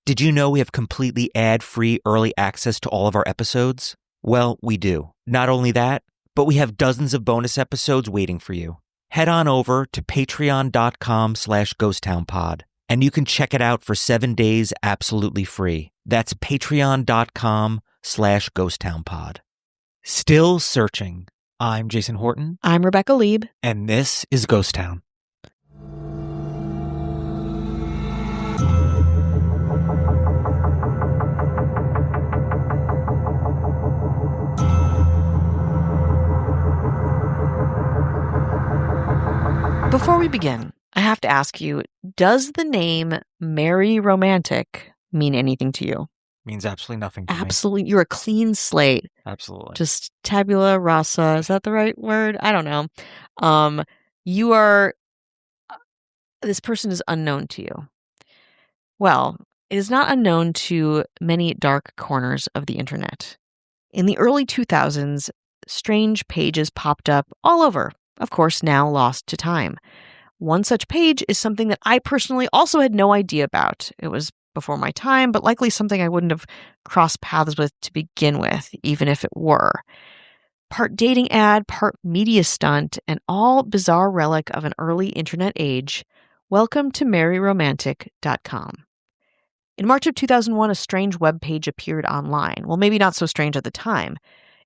Did you know we have completely ad-free early access to all of our episodes? Well, we do. Not only that, but we have dozens of bonus episodes waiting for you. Head on over to patreon.com/ghosttownpod, and you can check it out for 7 days absolutely free. That's patreon.com/ghosttownpod. Still searching. I'm Jason Horton. I'm Rebecca Lieb. And this is Ghost Town. Before we begin, I have to ask you, does the name Merry Romantic mean anything to you? Means absolutely nothing to me. Absolutely. You're a clean slate. Absolutely. Just tabula rasa. Is that the right word? I don't know. This person is unknown to you. Well, it is not unknown to many dark corners of the internet. In the early 2000s, strange pages popped up all over, of course, now lost to time. One such page is something that I personally also had no idea about. It was before my time, but likely something I wouldn't have crossed paths with to begin with, even if it were. Part dating ad, part media stunt, and all bizarre relic of an early internet age. Welcome to MerryRomantic.com. In March of 2001, a strange web page appeared online. Well, maybe not so strange at the time.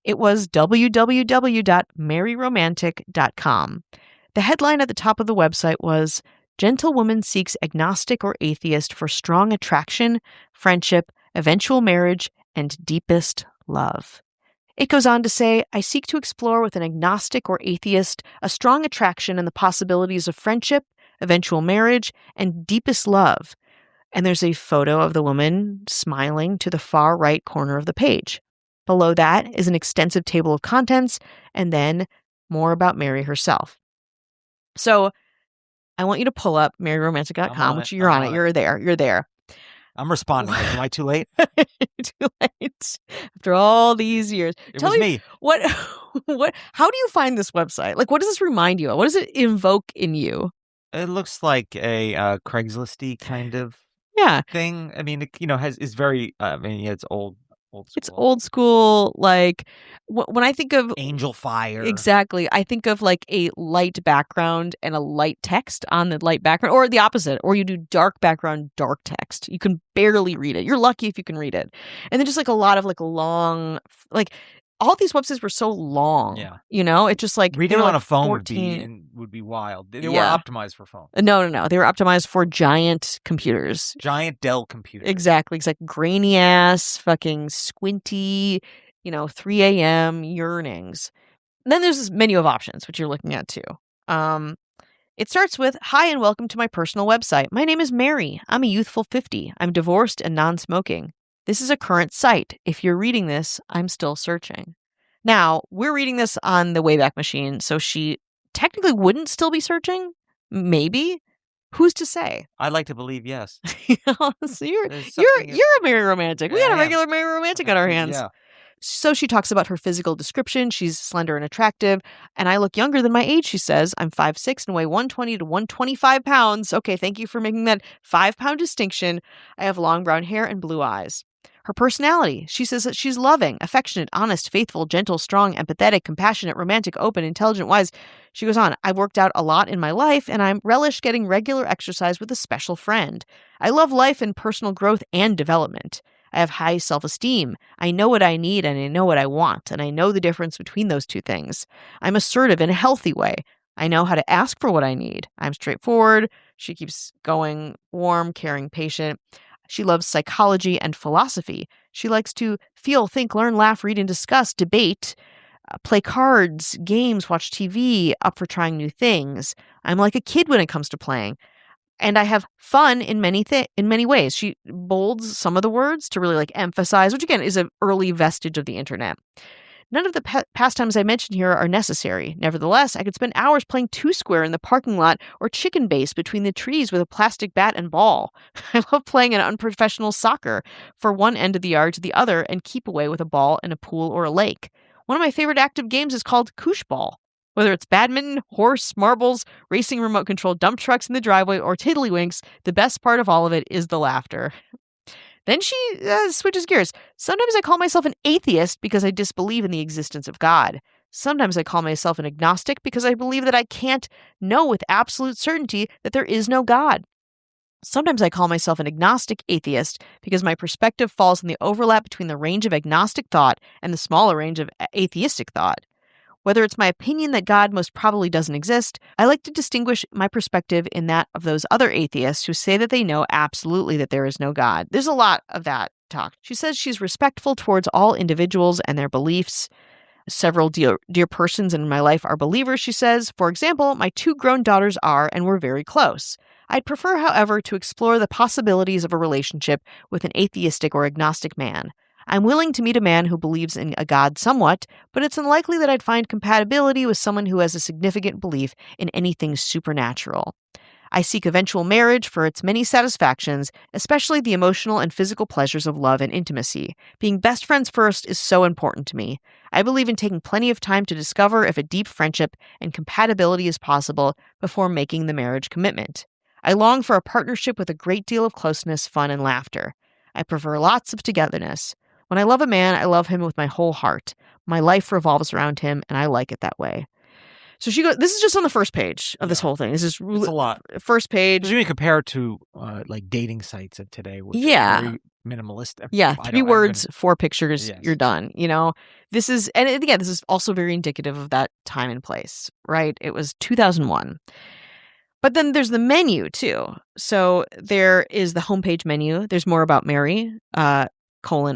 It was www.merryromantic.com. The headline at the top of the website was, "Gentlewoman seeks agnostic or atheist for strong attraction, friendship, eventual marriage, and deepest love." It goes on to say, "I seek to explore with an agnostic or atheist a strong attraction and the possibilities of friendship, eventual marriage, and deepest love." And there's a photo of the woman smiling to the far right corner of the page. Below that is an extensive table of contents, and then more about Mary herself. So I want you to pull up MerryRomantic.com, which you're on it. You're there. I'm responding. Am I too late? Too late. After all these years. Tell me what how do you find this website? Like, what does this remind you of? What does it invoke in you? It looks like a Craigslist-y kind of thing. I mean, is very, it's old school. It's old school, like, when I think of Angel Fire. Exactly. I think of like a light background and a light text on the light background, or the opposite, or you do dark background, dark text. You can barely read it. You're lucky if you can read it. And then just like a lot of like long, like all these websites were so long. Yeah. It's just like reading on a phone 14... would be wild. They were optimized for phone. No. They were optimized for giant computers. Giant Dell computers. Exactly. It's like grainy ass, fucking squinty, 3 a.m. yearnings. And then there's this menu of options, which you're looking at too. It starts with, "Hi and welcome to my personal website. My name is Mary. I'm a youthful 50. I'm divorced and non-smoking. This is a current site. If you're reading this, I'm still searching." Now, we're reading this on the Wayback Machine, so she technically wouldn't still be searching. Maybe. Who's to say? I'd like to believe yes. So you're a Merry Romantic. We got a regular Merry Romantic on our hands. Yeah. So she talks about her physical description. She's slender and attractive, and I look younger than my age, she says. I'm 5'6" and weigh 120 to 125 pounds. Okay, thank you for making that 5-pound distinction. I have long brown hair and blue eyes. Her personality. She says that she's loving, affectionate, honest, faithful, gentle, strong, empathetic, compassionate, romantic, open, intelligent, wise. She goes on, "I've worked out a lot in my life, and I'm relish getting regular exercise with a special friend. I love life and personal growth and development. I have high self-esteem. I know what I need and I know what I want, and I know the difference between those two things. I'm assertive in a healthy way. I know how to ask for what I need. I'm straightforward." She keeps going, warm, caring, patient. She loves psychology and philosophy. She likes to feel, think, learn, laugh, read, and discuss, debate, play cards, games, watch TV, up for trying new things. I'm like a kid when it comes to playing. And I have fun in many ways. She bolds some of the words to really like emphasize, which again is an early vestige of the internet. None of the pastimes I mentioned here are necessary. Nevertheless, I could spend hours playing two-square in the parking lot or chicken base between the trees with a plastic bat and ball. I love playing an unprofessional soccer from one end of the yard to the other and keep away with a ball in a pool or a lake. One of my favorite active games is called Koosh Ball. Whether it's badminton, horse, marbles, racing remote-controlled dump trucks in the driveway, or tiddlywinks, the best part of all of it is the laughter. Then she switches gears. Sometimes I call myself an atheist because I disbelieve in the existence of God. Sometimes I call myself an agnostic because I believe that I can't know with absolute certainty that there is no God. Sometimes I call myself an agnostic atheist because my perspective falls in the overlap between the range of agnostic thought and the smaller range of atheistic thought. Whether it's my opinion that God most probably doesn't exist, I like to distinguish my perspective in that of those other atheists who say that they know absolutely that there is no God. There's a lot of that talk. She says she's respectful towards all individuals and their beliefs. Several dear persons in my life are believers, she says. For example, my 2 grown daughters are, and we're very close. I'd prefer, however, to explore the possibilities of a relationship with an atheistic or agnostic man. I'm willing to meet a man who believes in a God somewhat, but it's unlikely that I'd find compatibility with someone who has a significant belief in anything supernatural. I seek eventual marriage for its many satisfactions, especially the emotional and physical pleasures of love and intimacy. Being best friends first is so important to me. I believe in taking plenty of time to discover if a deep friendship and compatibility is possible before making the marriage commitment. I long for a partnership with a great deal of closeness, fun, and laughter. I prefer lots of togetherness. When I love a man, I love him with my whole heart. My life revolves around him, and I like it that way. So she goes, this is just on the first page of this whole thing. This is It's a lot. First page. You compare it to like dating sites of today, which Yeah. are very minimalistic. Yeah, I 3 don't words, even- 4 pictures, Yes. you're done. You know, this is, and again, this is also very indicative of that time and place, right? It was 2001. But then there's the menu too. So there is the homepage menu. There's more about Mary,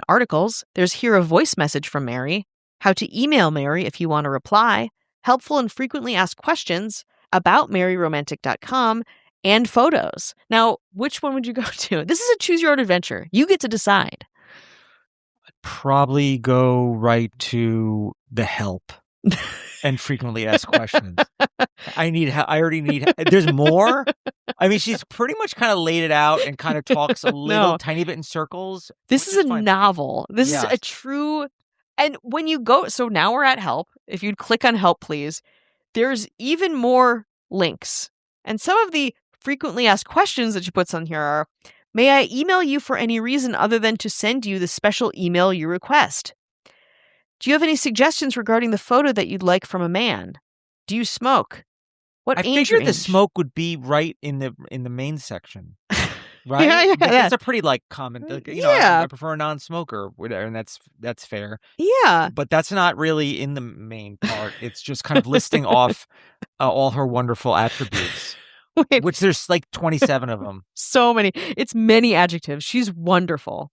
articles. There's here a voice message from Mary, how to email Mary if you want to reply, helpful and frequently asked questions, about maryromantic.com, and photos. Now, which one would you go to? This is a choose your own adventure. You get to decide. Probably go right to the help and frequently asked questions. I already need, there's more. I mean, she's pretty much kind of laid it out and kind of talks a little tiny bit in circles. This is a fine. novel. This is Yes. a true, and when you go, so now we're at help. If you'd click on help, please, there's even more links. And some of the frequently asked questions that she puts on here are, may I email you for any reason other than to send you the special email you request? Do you have any suggestions regarding the photo that you'd like from a man? Do you smoke? What I age figured the range? smoke would be right in the main section. Right? Yeah, Like, yeah. that's a pretty like common. Like, Yeah. I prefer a non-smoker, whatever, and that's fair. Yeah. But that's not really in the main part. It's just kind of listing off all her wonderful attributes, Wait, which there's like 27 of them. so many. It's many adjectives. She's wonderful.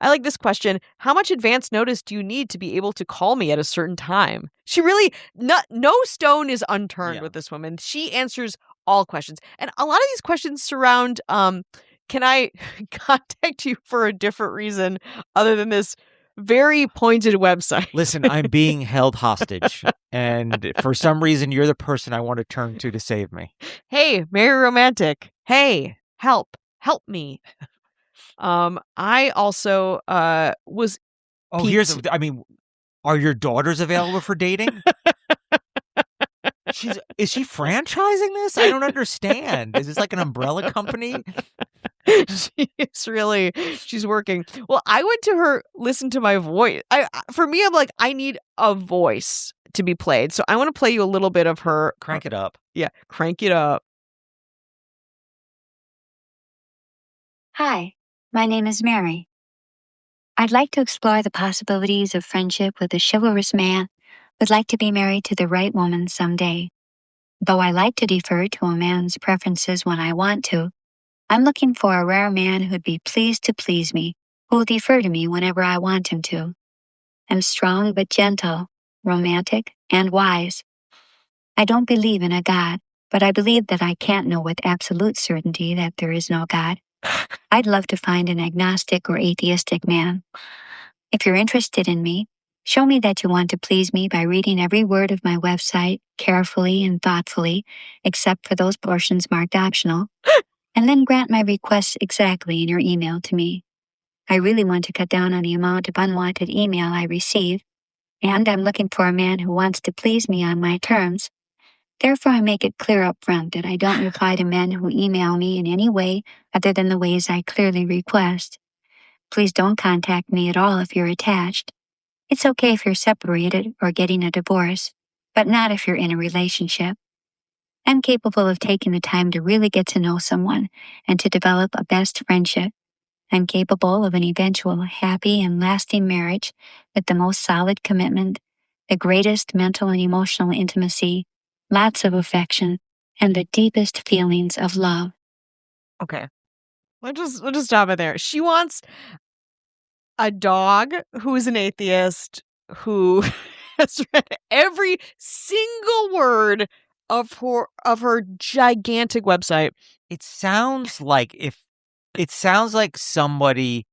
I like this question. How much advance notice do you need to be able to call me at a certain time? She really, no stone is unturned Yeah. with this woman. She answers all questions. And a lot of these questions surround, can I contact you for a different reason other than this very pointed website? Listen, I'm being held hostage, and for some reason, you're the person I want to turn to save me. Hey, Mary Romantic. Hey, help me. I also was Oh, Pete's- I mean, are your daughters available for dating? Is she franchising this? I don't understand. Is this like an umbrella company? she's working. Well, I went to her, listen to my voice. For me, I'm like, I need a voice to be played. So I want to play you a little bit of her. Crank it up. Yeah, crank it up. Hi, my name is Mary. I'd like to explore the possibilities of friendship with a chivalrous man who'd like to be married to the right woman someday. Though I like to defer to a man's preferences when I want to, I'm looking for a rare man who'd be pleased to please me, who'll defer to me whenever I want him to. I'm strong but gentle, romantic, and wise. I don't believe in a God, but I believe that I can't know with absolute certainty that there is no God. I'd love to find an agnostic or atheistic man. If you're interested in me, show me that you want to please me by reading every word of my website carefully and thoughtfully, except for those portions marked optional, and then grant my requests exactly in your email to me. I really want to cut down on the amount of unwanted email I receive, and I'm looking for a man who wants to please me on my terms. Therefore, I make it clear up front that I don't reply to men who email me in any way other than the ways I clearly request. Please don't contact me at all if you're attached. It's okay if you're separated or getting a divorce, but not if you're in a relationship. I'm capable of taking the time to really get to know someone and to develop a best friendship. I'm capable of an eventual happy and lasting marriage with the most solid commitment, the greatest mental and emotional intimacy, lots of affection, and the deepest feelings of love. Okay. We'll just stop it there. She wants a dog who is an atheist who has read every single word of her gigantic website. It sounds like somebody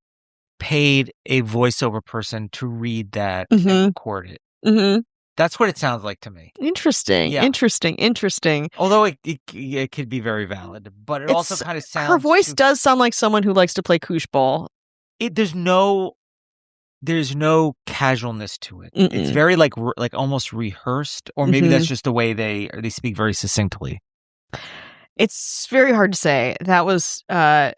paid a voiceover person to read that and record it. Mm-hmm. That's what it sounds like to me. Interesting. Yeah. Interesting. Although it could be very valid, but it also kind of sounds. Her voice does sound like someone who likes to play koosh ball. There's no casualness to it. Mm-mm. It's very like almost rehearsed, or maybe that's just the way they speak very succinctly. It's very hard to say. That was a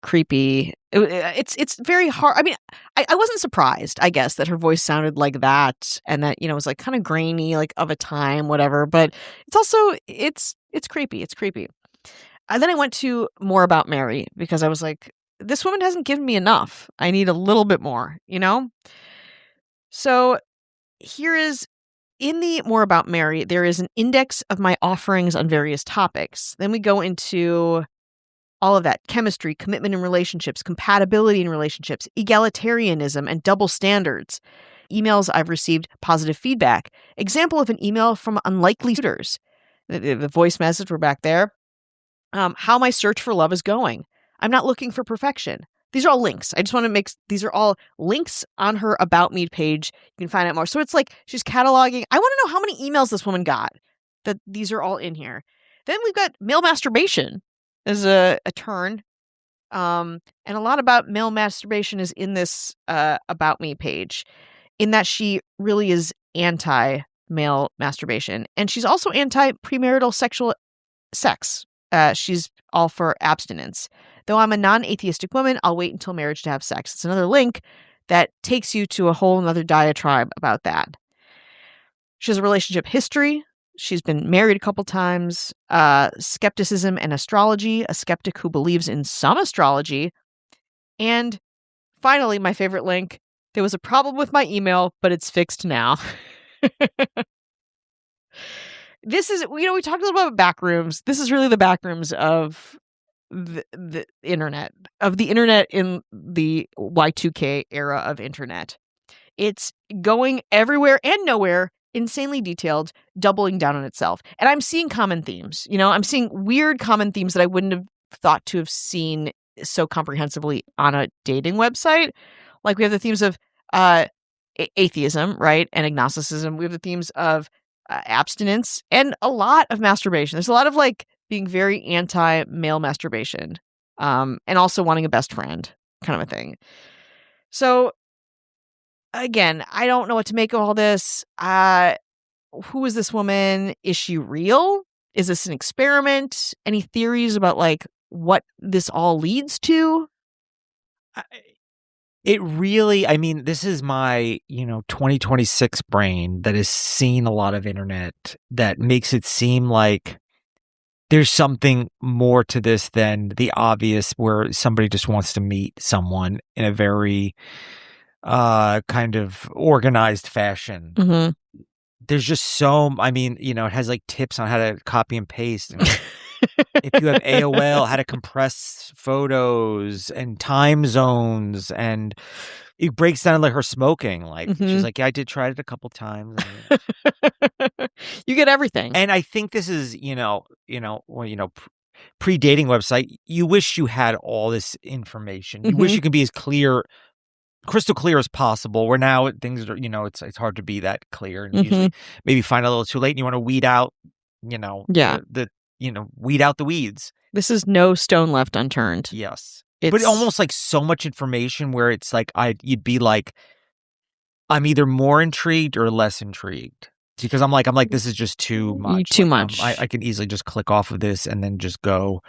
creepy. It's very hard. I mean, I wasn't surprised, I guess, that her voice sounded like that, and that, it was like kind of grainy, like of a time, whatever. But it's also it's creepy. It's creepy. And then I went to More About Mary because I was like, this woman hasn't given me enough. I need a little bit more, So here is, in the More About Mary, there is an index of my offerings on various topics. Then we go into all of that: chemistry, commitment in relationships, compatibility in relationships, egalitarianism, and double standards. Emails I've received positive feedback. Example of an email from unlikely suitors. The voice message, we're back there. How my search for love is going. I'm not looking for perfection. These are all links. I just want to these are all links on her About Me page. You can find out more. So it's like she's cataloging. I want to know how many emails this woman got. That these are all in here. Then we've got male masturbation as a turn. And a lot about male masturbation is in this About Me page, in that she really is anti-male masturbation. And she's also anti-premarital sexual sex. She's all for abstinence. Though I'm a non-atheistic woman, I'll wait until marriage to have sex. It's another link that takes you to a whole nother diatribe about that. She has a relationship history. She's been married a couple times. Skepticism and astrology, a skeptic who believes in some astrology. And finally, my favorite link: there was a problem with my email, but it's fixed now. This is, we talked a little bit about backrooms. This is really the backrooms of the internet, in the Y2K era of internet. It's going everywhere and nowhere, insanely detailed, doubling down on itself. And I'm seeing common themes. I'm seeing weird common themes that I wouldn't have thought to have seen so comprehensively on a dating website. Like, we have the themes of atheism, right? And agnosticism. We have the themes of abstinence and a lot of masturbation. There's a lot of like being very anti-male masturbation, and also wanting a best friend kind of a thing. So again, I don't know what to make of all this. Who is this woman? Is she real? Is this an experiment? Any theories about like what this all leads to? It really, I mean, this is my, 2026 brain that has seen a lot of internet that makes it seem like there's something more to this than the obvious, where somebody just wants to meet someone in a very kind of organized fashion. Mm-hmm. There's just it has like tips on how to copy and paste. If you have AOL, how to compress photos and time zones, and it breaks down like her smoking. Like, she's like, yeah, I did try it a couple times. You get everything. And I think this is, pre-dating website. You wish you had all this information. You wish you could be as crystal clear as possible. Where now things are, it's hard to be that clear, and usually maybe find a little too late, and you want to weed out, weed out the weeds. This is no stone left unturned. Yes. But almost like so much information where it's like you'd be like, I'm either more intrigued or less intrigued. Because I'm like, this is just too much. Too much. I can easily just click off of this and then just go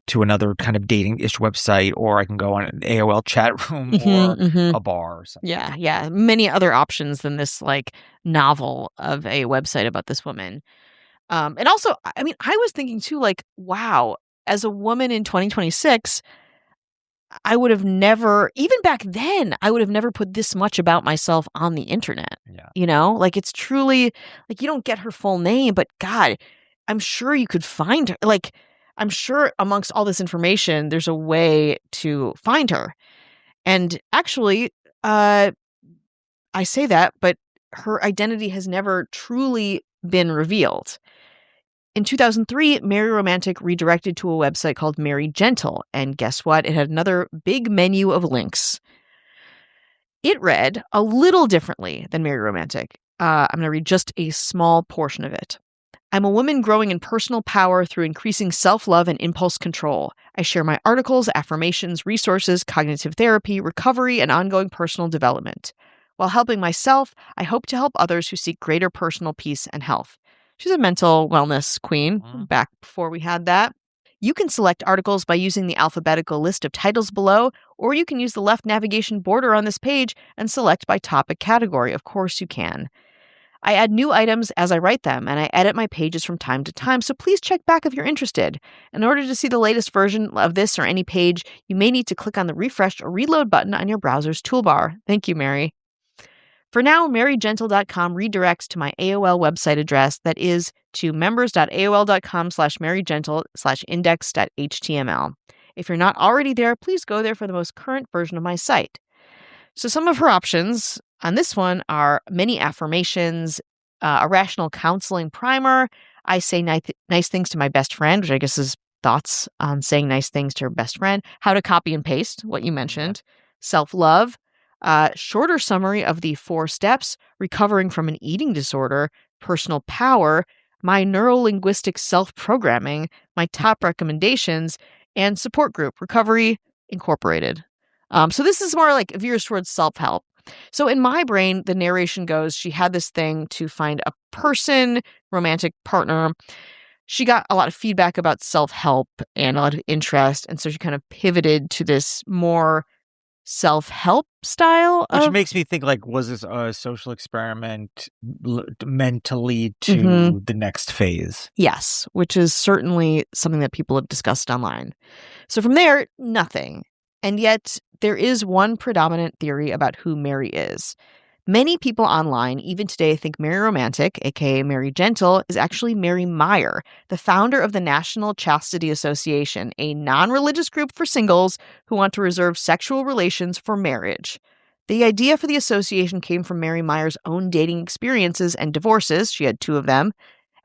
to another kind of dating-ish website, or I can go on an AOL chat room or a bar or something. Yeah. Many other options than this like novel of a website about this woman. And also, I mean, I was thinking too, like, wow, as a woman in 2026, I would have never, even back then, I would have never put this much about myself on the internet. Yeah. You know, like it's truly like you don't get her full name, but God, I'm sure you could find her. Like, I'm sure amongst all this information, there's a way to find her. And actually, I say that, but her identity has never truly been revealed. In 2003, Mary Romantic redirected to a website called Mary Gentle, and guess what? It had another big menu of links. It read a little differently than Mary Romantic. I'm going to read just a small portion of it. I'm a woman growing in personal power through increasing self-love and impulse control. I share my articles, affirmations, resources, cognitive therapy, recovery, and ongoing personal development. While helping myself, I hope to help others who seek greater personal peace and health. She's a mental wellness queen, back before we had that. You can select articles by using the alphabetical list of titles below, or you can use the left navigation border on this page and select by topic category. Of course you can. I add new items as I write them, and I edit my pages from time to time, so please check back if you're interested. In order to see the latest version of this or any page, you may need to click on the refresh or reload button on your browser's toolbar. Thank you, Mary. For now, marygentle.com redirects to my AOL website address that is to members.aol.com/marygentle/index.html. If you're not already there, please go there for the most current version of my site. So some of her options on this one are many affirmations, a rational counseling primer, I say nice things to my best friend, which I guess is thoughts on saying nice things to her best friend, how to copy and paste, what you mentioned, self-love, shorter summary of the 4 steps, recovering from an eating disorder, personal power, my neurolinguistic self-programming, my top recommendations, and support group, Recovery Incorporated. So this is more like veers towards self-help. So in my brain, the narration goes, she had this thing to find a person, romantic partner. She got a lot of feedback about self-help and a lot of interest. And so she kind of pivoted to this more self-help style. Which makes me think, like, was this a social experiment meant to lead to the next phase? Yes, which is certainly something that people have discussed online. So from there, nothing. And yet there is one predominant theory about who Mary is. Many people online, even today, think Mary Romantic, aka Mary Gentle, is actually Mary Meyer, the founder of the National Chastity Association, a non-religious group for singles who want to reserve sexual relations for marriage. The idea for the association came from Mary Meyer's own dating experiences and divorces. She had 2 of them.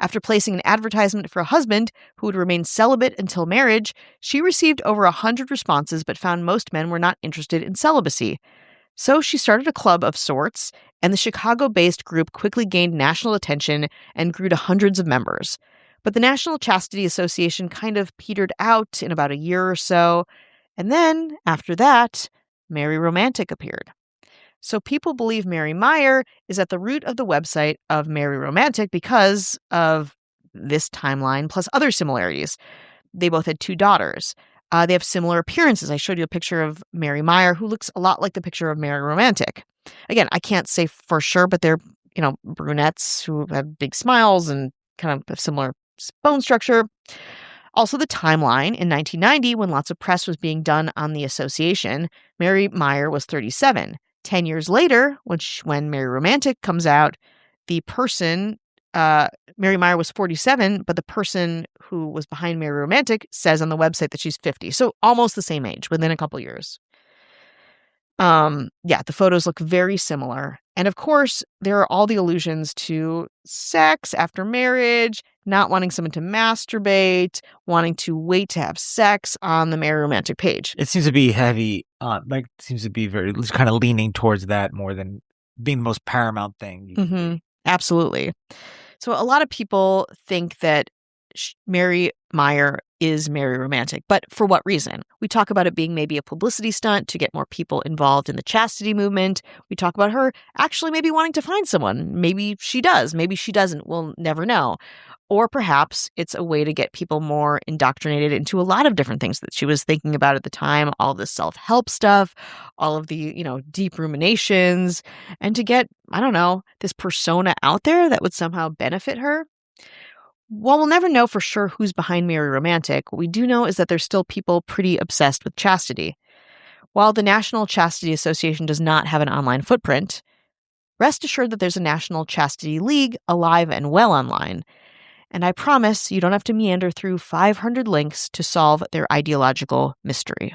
After placing an advertisement for a husband who would remain celibate until marriage, she received over 100 responses but found most men were not interested in celibacy. So she started a club of sorts, and the Chicago-based group quickly gained national attention and grew to hundreds of members. But the National Chastity Association kind of petered out in about a year or so, and then, after that, Mary Romantic appeared. So people believe Mary Meyer is at the root of the website of Mary Romantic because of this timeline, plus other similarities. They both had 2 daughters. They have similar appearances. I showed you a picture of Mary Meyer, who looks a lot like the picture of Mary Romantic. Again, I can't say for sure, but they're, brunettes who have big smiles and kind of have similar bone structure. Also, the timeline. In 1990, when lots of press was being done on the association, Mary Meyer was 37. 10 years later, when Mary Romantic comes out, the person, Mary Meyer was 47, but the person who was behind Mary Romantic says on the website that she's 50. So almost the same age within a couple years. The photos look very similar. And of course, there are all the allusions to sex after marriage, not wanting someone to masturbate, wanting to wait to have sex on the Mary Romantic page. It seems to be heavy, seems to be very kind of leaning towards that more than being the most paramount thing. Absolutely. So a lot of people think that Mary Meyer is Mary Romantic, but for what reason? We talk about it being maybe a publicity stunt to get more people involved in the chastity movement. We talk about her actually maybe wanting to find someone. Maybe she does. Maybe she doesn't. We'll never know. Or perhaps it's a way to get people more indoctrinated into a lot of different things that she was thinking about at the time, all the self-help stuff, all of the, deep ruminations, and to get, I don't know, this persona out there that would somehow benefit her. While we'll never know for sure who's behind Mary Romantic, what we do know is that there's still people pretty obsessed with chastity. While the National Chastity Association does not have an online footprint, rest assured that there's a National Chastity League alive and well online. And I promise you don't have to meander through 500 links to solve their ideological mystery.